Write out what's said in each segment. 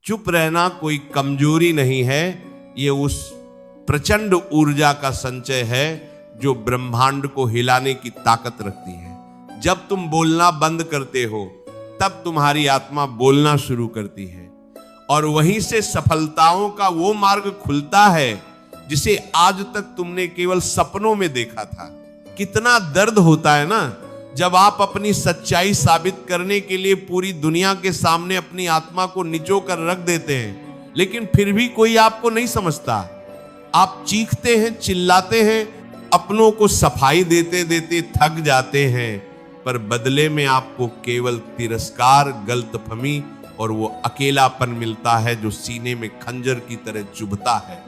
चुप रहना कोई कमजोरी नहीं है, ये उस प्रचंड ऊर्जा का संचय है जो ब्रह्मांड को हिलाने की ताकत रखती है। जब तुम बोलना बंद करते हो तब तुम्हारी आत्मा बोलना शुरू करती है और वहीं से सफलताओं का वो मार्ग खुलता है जिसे आज तक तुमने केवल सपनों में देखा था। कितना दर्द होता है ना जब आप अपनी सच्चाई साबित करने के लिए पूरी दुनिया के सामने अपनी आत्मा को निचो कर रख देते हैं, लेकिन फिर भी कोई आपको नहीं समझता। आप चीखते हैं, चिल्लाते हैं, अपनों को सफाई देते देते थक जाते हैं, पर बदले में आपको केवल तिरस्कार, गलतफहमी और वो अकेलापन मिलता है जो सीने में खंजर की तरह चुभता है।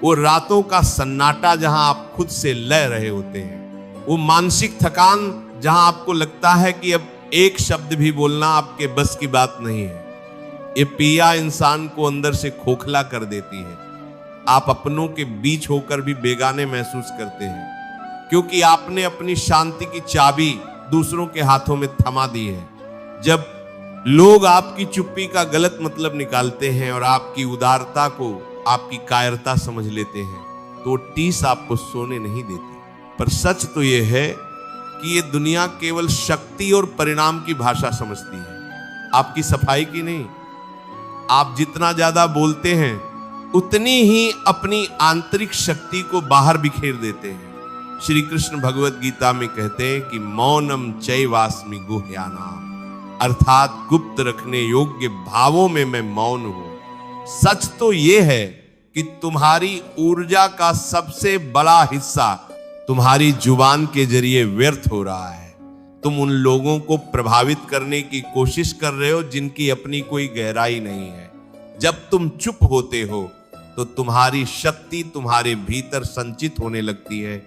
वो रातों का सन्नाटा जहां आप खुद से लय रहे होते हैं, वो मानसिक थकान जहां आपको लगता है कि अब एक शब्द भी बोलना आपके बस की बात नहीं है। ये पीड़ा इंसान को अंदर से खोखला कर देती है। आप अपनों के बीच होकर भी बेगाने महसूस करते हैं क्योंकि आपने अपनी शांति की चाबी दूसरों के हाथों में थमा दी है। जब लोग आपकी चुप्पी का गलत मतलब निकालते हैं और आपकी उदारता को आपकी कायरता समझ लेते हैं तो वो टीस आपको सोने नहीं देती। पर सच तो ये है कि ये दुनिया केवल शक्ति और परिणाम की भाषा समझती है, आपकी सफाई की नहीं। आप जितना ज्यादा बोलते हैं उतनी ही अपनी आंतरिक शक्ति को बाहर बिखेर देते हैं। श्री कृष्ण भगवत गीता में कहते हैं कि मौनम चैवास्मि गुह्यानाम, अर्थात गुप्त रखने योग्य भावों में मैं मौन हूं। सच तो ये है कि तुम्हारी ऊर्जा का सबसे बड़ा हिस्सा तुम्हारी जुबान के जरिए व्यर्थ हो रहा है। तुम उन लोगों को प्रभावित करने की कोशिश कर रहे हो जिनकी अपनी कोई गहराई नहीं है। जब तुम चुप होते हो तो तुम्हारी शक्ति तुम्हारे भीतर संचित होने लगती है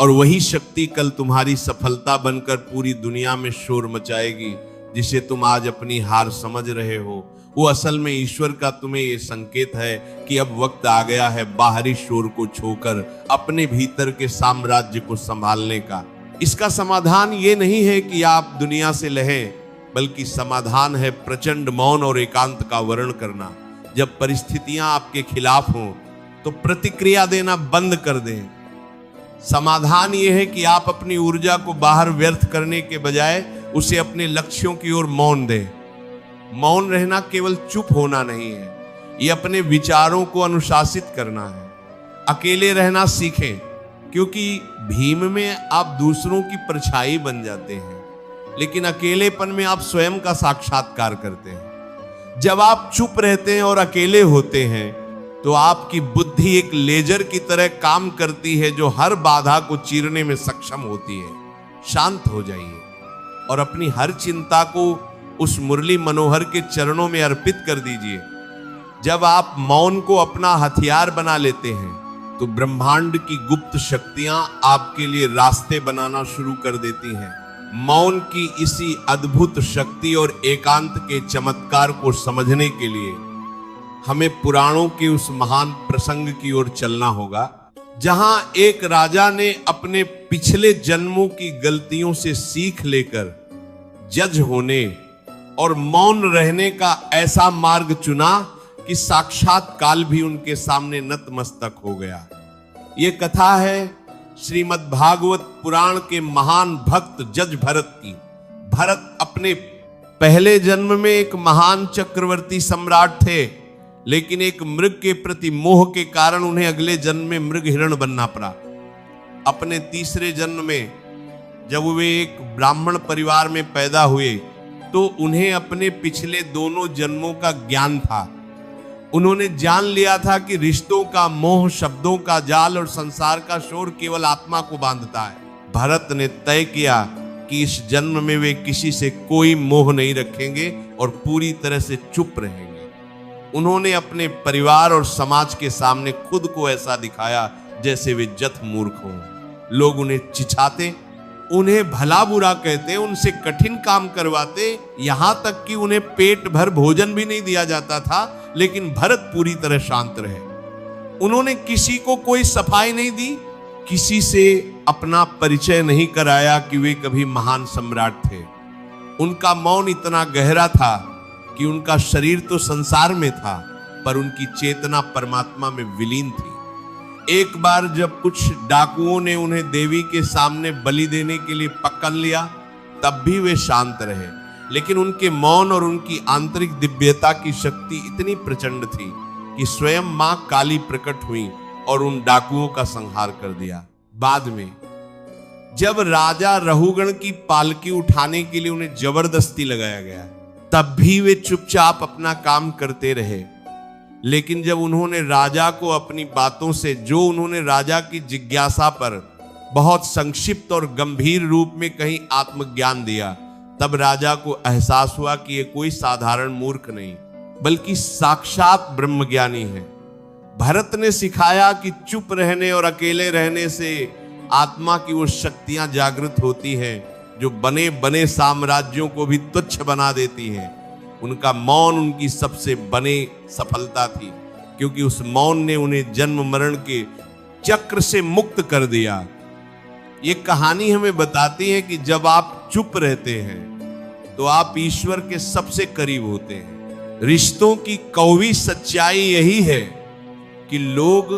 और वही शक्ति कल तुम्हारी सफलता बनकर पूरी दुनिया में शोर मचाएगी। जिसे तुम आज अपनी हार समझ रहे हो वो असल में ईश्वर का तुम्हें ये संकेत है कि अब वक्त आ गया है बाहरी शोर को छोकर अपने भीतर के साम्राज्य को संभालने का। इसका समाधान ये नहीं है कि आप दुनिया से लहें, बल्कि समाधान है प्रचंड मौन और एकांत का वर्ण करना। जब परिस्थितियां आपके खिलाफ हों तो प्रतिक्रिया देना बंद कर दें। समाधान यह है कि आप अपनी ऊर्जा को बाहर व्यर्थ करने के बजाय उसे अपने लक्ष्यों की ओर मौन दें। मौन रहना केवल चुप होना नहीं है, ये अपने विचारों को अनुशासित करना है। अकेले रहना सीखें क्योंकि भीम में आप दूसरों की परछाई बन जाते हैं, लेकिन अकेलेपन में आप स्वयं का साक्षात्कार करते हैं। जब आप चुप रहते हैं और अकेले होते हैं तो आपकी बुद्धि एक लेजर की तरह काम करती है जो हर बाधा को चीरने में सक्षम होती है। शांत हो जाइए और अपनी हर चिंता को उस मुरली मनोहर के चरणों में अर्पित कर दीजिए। जब आप मौन को अपना हथियार बना लेते हैं तो ब्रह्मांड की गुप्त शक्तियां आपके लिए रास्ते बनाना शुरू कर देती हैं। मौन की इसी अद्भुत शक्ति और एकांत के चमत्कार को समझने के लिए हमें पुराणों के उस महान प्रसंग की ओर चलना होगा जहां एक राजा ने अपने पिछले जन्मों की गलतियों से सीख लेकर जज होने और मौन रहने का ऐसा मार्ग चुना कि साक्षात काल भी उनके सामने नतमस्तक हो गया। ये कथा है श्रीमद् भागवत पुराण के महान भक्त जज भरत की। भरत अपने पहले जन्म में एक महान चक्रवर्ती सम्राट थे, लेकिन एक मृग के प्रति मोह के कारण उन्हें अगले जन्म में मृग हिरण बनना पड़ा। अपने तीसरे जन्म में जब वे एक ब्राह्मण परिवार में पैदा हुए तो उन्हें अपने पिछले दोनों जन्मों का ज्ञान था। उन्होंने जान लिया था कि रिश्तों का मोह, शब्दों का जाल और संसार का शोर केवल आत्मा को बांधता है। भरत ने तय किया कि इस जन्म में वे किसी से कोई मोह नहीं रखेंगे और पूरी तरह से चुप रहेंगे। उन्होंने अपने परिवार और समाज के सामने खुद को ऐसा दिखाया जैसे वे जत मूर्ख हों। लोग उन्हें चिढ़ाते, उन्हें भला बुरा कहते, उनसे कठिन काम करवाते, यहां तक कि उन्हें पेट भर भोजन भी नहीं दिया जाता था, लेकिन भरत पूरी तरह शांत रहे। उन्होंने किसी को कोई सफाई नहीं दी, किसी से अपना परिचय नहीं कराया कि वे कभी महान सम्राट थे। उनका मौन इतना गहरा था कि उनका शरीर तो संसार में था, पर उनकी चेतना परमात्मा में विलीन थी। एक बार जब कुछ डाकुओं ने उन्हें देवी के सामने बलि देने के लिए पकड़ लिया, तब भी वे शांत रहे, लेकिन उनके मौन और उनकी आंतरिक दिव्यता की शक्ति इतनी प्रचंड थी कि स्वयं मां काली प्रकट हुई और उन डाकुओं का संहार कर दिया। बाद में जब राजा रहुगण की पालकी उठाने के लिए उन्हें जबरदस्ती लगाया गया, तब भी वे चुपचाप अपना काम करते रहे। लेकिन जब उन्होंने राजा को अपनी बातों से, जो उन्होंने राजा की जिज्ञासा पर बहुत संक्षिप्त और गंभीर रूप में कहीं आत्मज्ञान दिया, तब राजा को एहसास हुआ कि ये कोई साधारण मूर्ख नहीं, बल्कि साक्षात ब्रह्मज्ञानी है। भरत ने सिखाया कि चुप रहने और अकेले रहने से आत्मा की वो शक्तियां जागृत होती हैं जो बने बने साम्राज्यों को भी तुच्छ बना देती हैं। उनका मौन उनकी सबसे बड़ी सफलता थी, क्योंकि उस मौन ने उन्हें जन्म मरण के चक्र से मुक्त कर दिया। ये कहानी हमें बताती है कि जब आप चुप रहते हैं तो आप ईश्वर के सबसे करीब होते हैं। रिश्तों की कौवी सच्चाई यही है कि लोग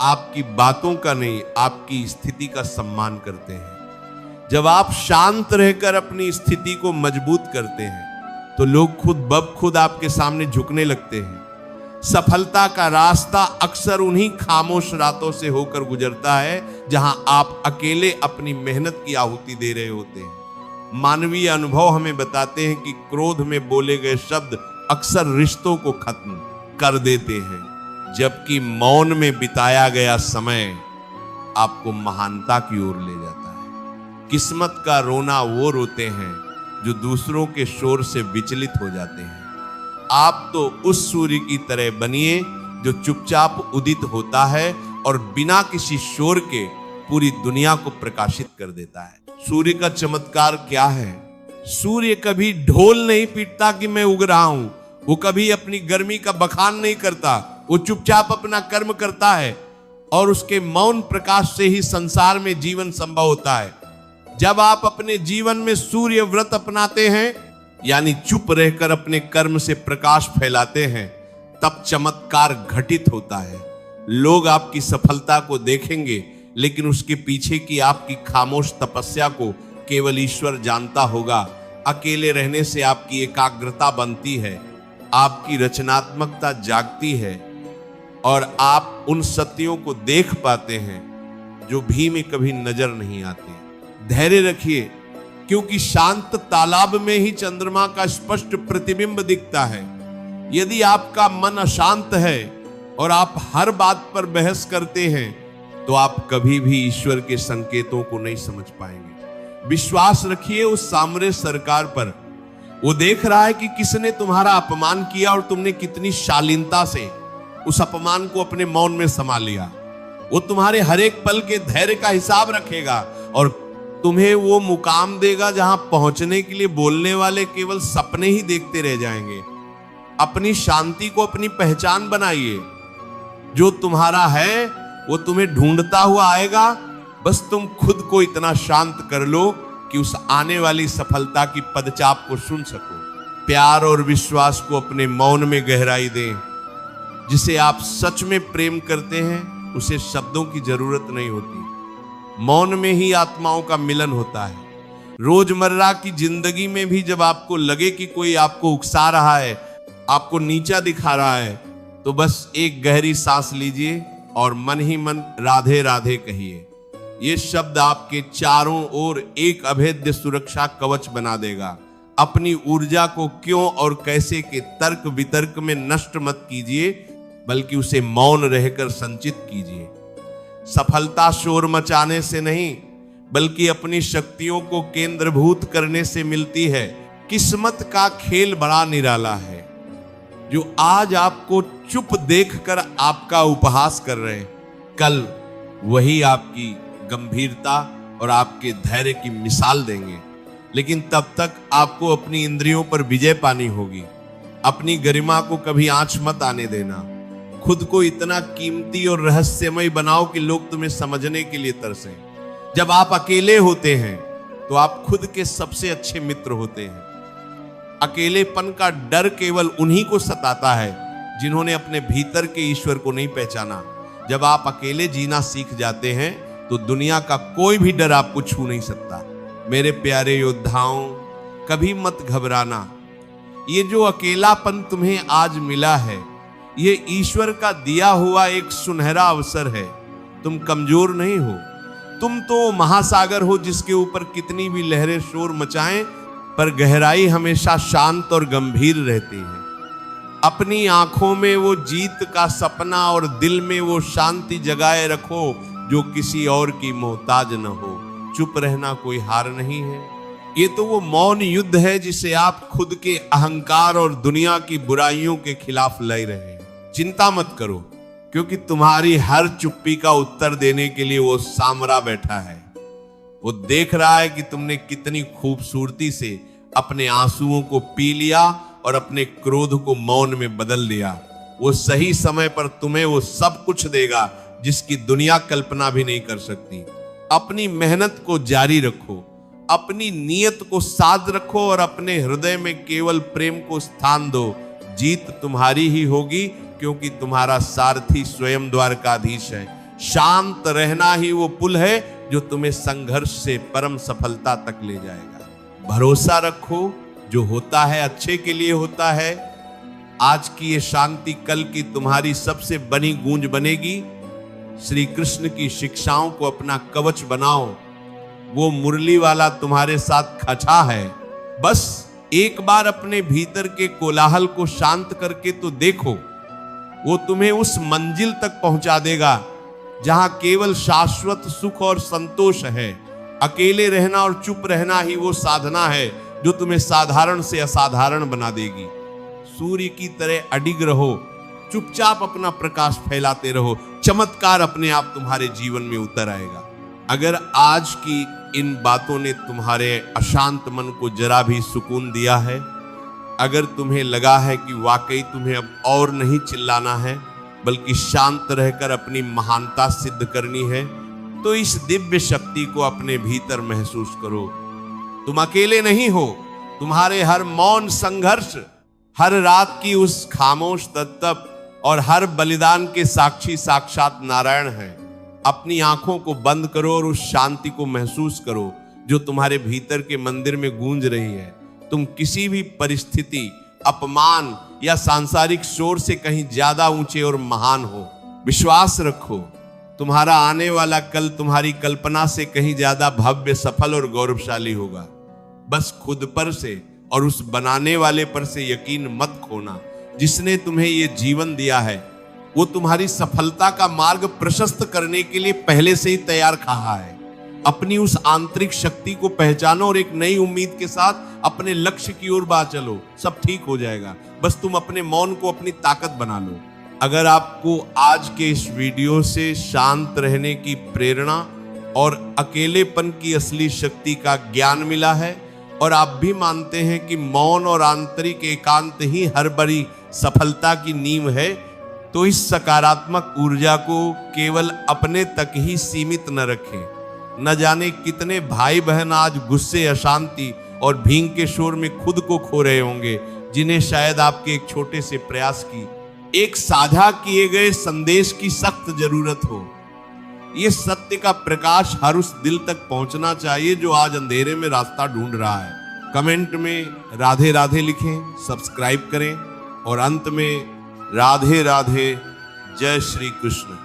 आपकी बातों का नहीं, आपकी स्थिति का सम्मान करते हैं। जब आप शांत रहकर अपनी स्थिति को मजबूत करते हैं तो लोग खुद ब खुद आपके सामने झुकने लगते हैं। सफलता का रास्ता अक्सर उन्हीं खामोश रातों से होकर गुजरता है जहां आप अकेले अपनी मेहनत की आहुति दे रहे होते हैं। मानवीय अनुभव हमें बताते हैं कि क्रोध में बोले गए शब्द अक्सर रिश्तों को खत्म कर देते हैं, जबकि मौन में बिताया गया समय आपको महानता की ओर ले जाता है। किस्मत का रोना वो रोते हैं जो दूसरों के शोर से विचलित हो जाते हैं। आप तो उस सूर्य की तरह बनिए जो चुपचाप उदित होता है और बिना किसी शोर के पूरी दुनिया को प्रकाशित कर देता है। सूर्य का चमत्कार क्या है? सूर्य कभी ढोल नहीं पीटता कि मैं उग रहा हूं, वो कभी अपनी गर्मी का बखान नहीं करता, वो चुपचाप अपना कर्म करता है और उसके मौन प्रकाश से ही संसार में जीवन संभव होता है। जब आप अपने जीवन में सूर्य व्रत अपनाते हैं, यानी चुप रहकर अपने कर्म से प्रकाश फैलाते हैं, तब चमत्कार घटित होता है। लोग आपकी सफलता को देखेंगे, लेकिन उसके पीछे की आपकी खामोश तपस्या को केवल ईश्वर जानता होगा। अकेले रहने से आपकी एकाग्रता बनती है, आपकी रचनात्मकता जागती है और आप उन सत्यों को देख पाते हैं जो भी में कभी नजर नहीं आते। धैर्य रखिए, क्योंकि शांत तालाब में ही चंद्रमा का स्पष्ट प्रतिबिंब दिखता है। यदि आपका मन अशांत है और आप हर बात पर बहस करते हैं तो आप कभी भी ईश्वर के संकेतों को नहीं समझ पाएंगे। विश्वास रखिए उस सामरे सरकार पर। वो देख रहा है कि किसने तुम्हारा अपमान किया और तुमने कितनी शालीनता से उस अपमान को अपने मौन में संभाल लिया। वो तुम्हारे हर एक पल के धैर्य का हिसाब रखेगा और तुम्हें वो मुकाम देगा जहां पहुंचने के लिए बोलने वाले केवल सपने ही देखते रह जाएंगे। अपनी शांति को अपनी पहचान बनाइए। जो तुम्हारा है वो तुम्हें ढूंढता हुआ आएगा, बस तुम खुद को इतना शांत कर लो कि उस आने वाली सफलता की पदचाप को सुन सको। प्यार और विश्वास को अपने मौन में गहराई दें। जिसे आप सच में प्रेम करते हैं उसे शब्दों की जरूरत नहीं होती, मौन में ही आत्माओं का मिलन होता है। रोजमर्रा की जिंदगी में भी जब आपको लगे कि कोई आपको उकसा रहा है, आपको नीचा दिखा रहा है, तो बस एक गहरी सांस लीजिए और मन ही मन राधे राधे कहिए। ये शब्द आपके चारों ओर एक अभेद्य सुरक्षा कवच बना देगा। अपनी ऊर्जा को क्यों और कैसे के तर्क वितर्क में नष्ट मत कीजिए, बल्कि उसे मौन रहकर संचित कीजिए। सफलता शोर मचाने से नहीं, बल्कि अपनी शक्तियों को केंद्रभूत करने से मिलती है। किस्मत का खेल बड़ा निराला है। जो आज आपको चुप देखकर आपका उपहास कर रहे हैं, कल वही आपकी गंभीरता और आपके धैर्य की मिसाल देंगे। लेकिन तब तक आपको अपनी इंद्रियों पर विजय पानी होगी। अपनी गरिमा को कभी आंच मत आने देना। खुद को इतना कीमती और रहस्यमय बनाओ कि लोग तुम्हें समझने के लिए तरसें। जब आप अकेले होते हैं तो आप खुद के सबसे अच्छे मित्र होते हैं। अकेलेपन का डर केवल उन्हीं को सताता है जिन्होंने अपने भीतर के ईश्वर को नहीं पहचाना। जब आप अकेले जीना सीख जाते हैं तो दुनिया का कोई भी डर आपको छू नहीं सकता। मेरे प्यारे योद्धाओं, कभी मत घबराना। ये जो अकेलापन तुम्हें आज मिला है, ये ईश्वर का दिया हुआ एक सुनहरा अवसर है। तुम कमजोर नहीं हो, तुम तो महासागर हो जिसके ऊपर कितनी भी लहरें शोर मचाएं, पर गहराई हमेशा शांत और गंभीर रहती है। अपनी आंखों में वो जीत का सपना और दिल में वो शांति जगाए रखो जो किसी और की मोहताज न हो। चुप रहना कोई हार नहीं है। ये तो वो मौन युद्ध है जिसे आप खुद के अहंकार और दुनिया की बुराइयों के खिलाफ लड़ रहे हैं। चिंता मत करो, क्योंकि तुम्हारी हर चुप्पी का उत्तर देने के लिए वो सामरा बैठा है। वो देख रहा है कि तुमने कितनी खूबसूरती से अपने आंसुओं को पी लिया और अपने क्रोध को मौन में बदल दिया। वो सही समय पर तुम्हें वो सब कुछ देगा जिसकी दुनिया कल्पना भी नहीं कर सकती। अपनी मेहनत को जारी रखो, अपनी नीयत को साध रखो और अपने हृदय में केवल प्रेम को स्थान दो। जीत तुम्हारी ही होगी, क्योंकि तुम्हारा सारथी स्वयं द्वारकाधीश है। शांत रहना ही वो पुल है जो तुम्हें संघर्ष से परम सफलता तक ले जाएगा। भरोसा रखो, जो होता है अच्छे के लिए होता है। आज की ये शांति कल की तुम्हारी सबसे बड़ी गूंज बनेगी। श्री कृष्ण की शिक्षाओं को अपना कवच बनाओ। वो मुरली वाला तुम्हारे साथ खचा है। बस एक बार अपने भीतर के कोलाहल को शांत करके तो देखो, वो तुम्हें उस मंजिल तक पहुंचा देगा जहां केवल शाश्वत सुख और संतोष है। अकेले रहना और चुप रहना ही वो साधना है जो तुम्हें साधारण से असाधारण बना देगी। सूर्य की तरह अडिग रहो, चुपचाप अपना प्रकाश फैलाते रहो। चमत्कार अपने आप तुम्हारे जीवन में उतर आएगा। अगर आज की इन बातों ने तुम्हारे अशांत मन को जरा भी सुकून दिया है, अगर तुम्हें लगा है कि वाकई तुम्हें अब और नहीं चिल्लाना है बल्कि शांत रहकर अपनी महानता सिद्ध करनी है, तो इस दिव्य शक्ति को अपने भीतर महसूस करो। तुम अकेले नहीं हो। तुम्हारे हर मौन संघर्ष, हर रात की उस खामोश तप और हर बलिदान के साक्षी साक्षात नारायण है। अपनी आंखों को बंद करो और उस शांति को महसूस करो जो तुम्हारे भीतर के मंदिर में गूंज रही है। तुम किसी भी परिस्थिति, अपमान या सांसारिक शोर से कहीं ज्यादा ऊंचे और महान हो। विश्वास रखो, तुम्हारा आने वाला कल तुम्हारी कल्पना से कहीं ज्यादा भव्य, सफल और गौरवशाली होगा। बस खुद पर से और उस बनाने वाले पर से यकीन मत खोना। जिसने तुम्हें ये जीवन दिया है वो तुम्हारी सफलता का मार्ग प्रशस्त करने के लिए पहले से ही तैयार खड़ा है। अपनी उस आंतरिक शक्ति को पहचानो और एक नई उम्मीद के साथ अपने लक्ष्य की ओर बढ़ चलो। सब ठीक हो जाएगा। बस तुम अपने मौन को अपनी ताकत बना लो। अगर आपको आज के इस वीडियो से शांत रहने की प्रेरणा और अकेलेपन की असली शक्ति का ज्ञान मिला है और आप भी मानते हैं कि मौन और आंतरिक एकांत ही हर बड़ी सफलता की नींव है, तो इस सकारात्मक ऊर्जा को केवल अपने तक ही सीमित न रखें। न जाने कितने भाई बहन आज गुस्से, अशांति और भींग के शोर में खुद को खो रहे होंगे, जिन्हें शायद आपके एक छोटे से प्रयास की, एक साझा किए गए संदेश की सख्त जरूरत हो। ये सत्य का प्रकाश हर उस दिल तक पहुंचना चाहिए जो आज अंधेरे में रास्ता ढूंढ रहा है। कमेंट में राधे राधे लिखें, सब्सक्राइब करें और अंत में राधे राधे, जय श्री कृष्ण।